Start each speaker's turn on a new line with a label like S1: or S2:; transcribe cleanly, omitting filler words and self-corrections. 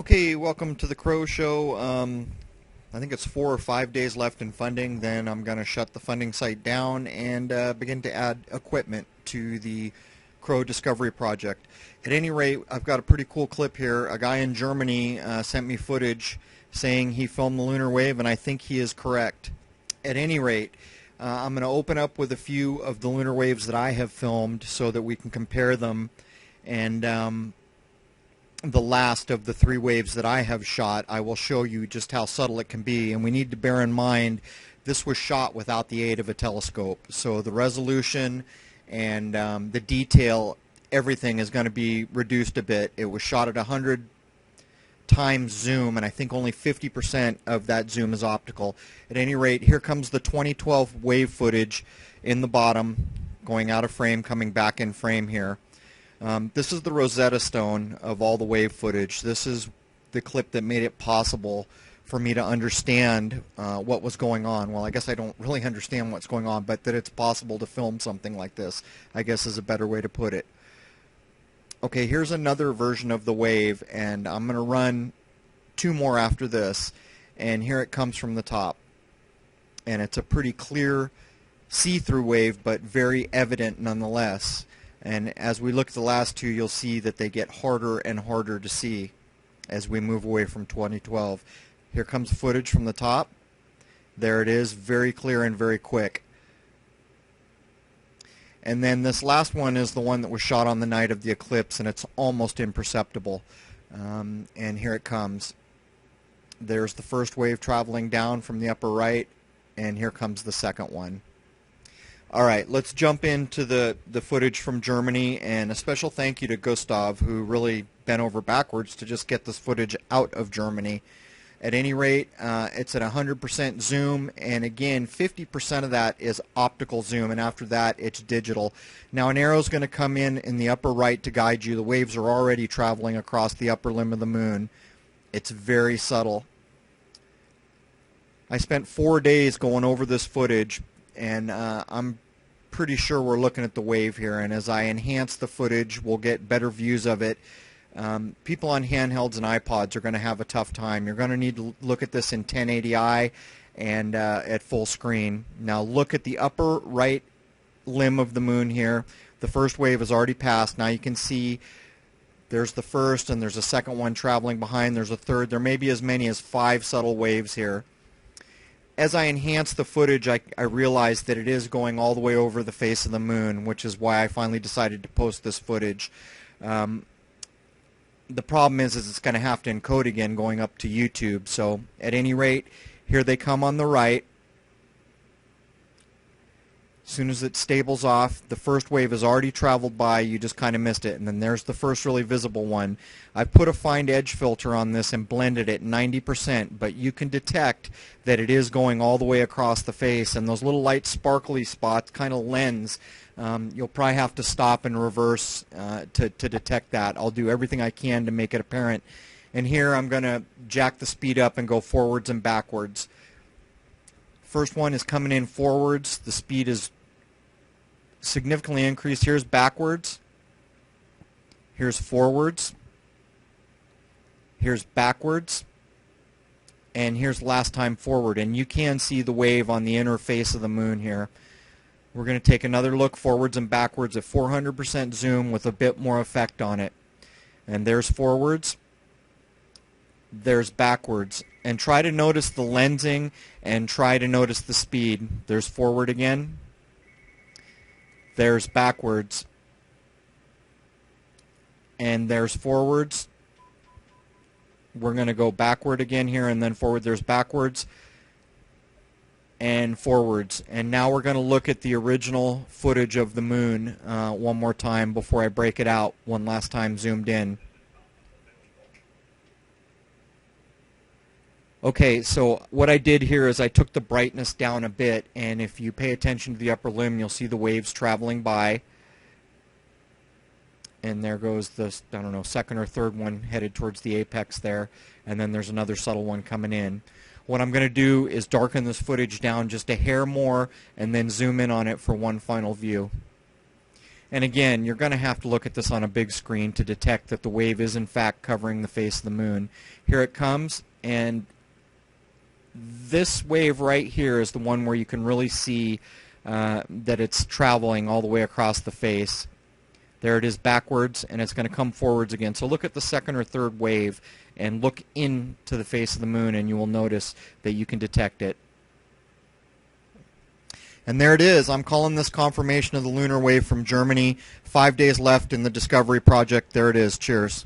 S1: Okay, welcome to the Crow Show. I think it's 4 or 5 days left in funding. Then I'm going to shut the funding site down and begin to add equipment to the Crow Discovery Project. At any rate, I've got a pretty cool clip here. A guy in Germany sent me footage saying he filmed the lunar wave, and I think he is correct. At any rate, I'm going to open up with a few of the lunar waves that I have filmed so that we can compare them. And the last of the 3 waves that I have shot, I will show you just how subtle it can be. And we need to bear in mind this was shot without the aid of a telescope. So the resolution and the detail, everything is going to be reduced a bit. It was shot at 100 times zoom, and I think only 50% of that zoom is optical. At any rate, here comes the 2012 wave footage in the bottom, going out of frame, coming back in frame here. This is the Rosetta Stone of all the wave footage. This is the clip that made it possible for me to understand what was going on. Well, I guess I don't really understand what's going on, but that it's possible to film something like this, I guess, is a better way to put it. Okay, here's another version of the wave, and I'm going to run 2 more after this. And here it comes from the top. And it's a pretty clear see-through wave, but very evident nonetheless. And as we look at the last 2, you'll see that they get harder and harder to see as we move away from 2012. Here comes footage from the top. There it is, very clear and very quick. And then this last one is the one that was shot on the night of the eclipse, and it's almost imperceptible. And here it comes. There's the first wave traveling down from the upper right, and here comes the second one. Alright, let's jump into the footage from Germany, and a special thank you to Gustav, who really bent over backwards to just get this footage out of Germany. At any rate, it's at 100% zoom, and again, 50% of that is optical zoom, and after that, it's digital. Now, an arrow is going to come in the upper right to guide you. The waves are already traveling across the upper limb of the moon. It's very subtle. I spent 4 days going over this footage, and I'm pretty sure we're looking at the wave here, and as I enhance the footage, we'll get better views of it. People on handhelds and iPods are going to have a tough time. You're going to need to look at this in 1080i and at full screen. Now look at the upper right limb of the moon here. The first wave has already passed. Now you can see there's the first, and there's a second one traveling behind. There's a third. There may be as many as 5 subtle waves here. As I enhance the footage, I realized that it is going all the way over the face of the moon, which is why I finally decided to post this footage. The problem is it's going to have to encode again going up to YouTube. So at any rate, here they come on the right. As soon as it stables off, the first wave has already traveled by. You just kind of missed it. And then there's the first really visible one. I've put a find edge filter on this and blended it 90%, but you can detect that it is going all the way across the face. And those little light sparkly spots kind of lens. You'll probably have to stop and reverse to detect that. I'll do everything I can to make it apparent. And here I'm going to jack the speed up and go forwards and backwards. First one is coming in forwards. The speed is significantly increased. Here's backwards. Here's forwards. Here's backwards. And here's last time forward. And you can see the wave on the inner face of the moon here. We're going to take another look forwards and backwards at 400% zoom with a bit more effect on it. And there's forwards. There's backwards. And try to notice the lensing and try to notice the speed. There's forward again. There's backwards. And there's forwards. We're going to go backward again here and then forward. There's backwards and forwards. And now we're going to look at the original footage of the moon one more time before I break it out one last time zoomed in. Okay, so what I did here is I took the brightness down a bit, and if you pay attention to the upper limb, you'll see the waves traveling by. And there goes the, I don't know, second or third one headed towards the apex there, and then there's another subtle one coming in. What I'm going to do is darken this footage down just a hair more and then zoom in on it for one final view. And again, you're going to have to look at this on a big screen to detect that the wave is in fact covering the face of the moon. Here it comes, and this wave right here is the one where you can really see that it's traveling all the way across the face. There it is backwards, and it's going to come forwards again. So look at the second or third wave and look into the face of the moon, and you will notice that you can detect it. And there it is. I'm calling this confirmation of the lunar wave from Germany. 5 days left in the discovery project. There it is. Cheers.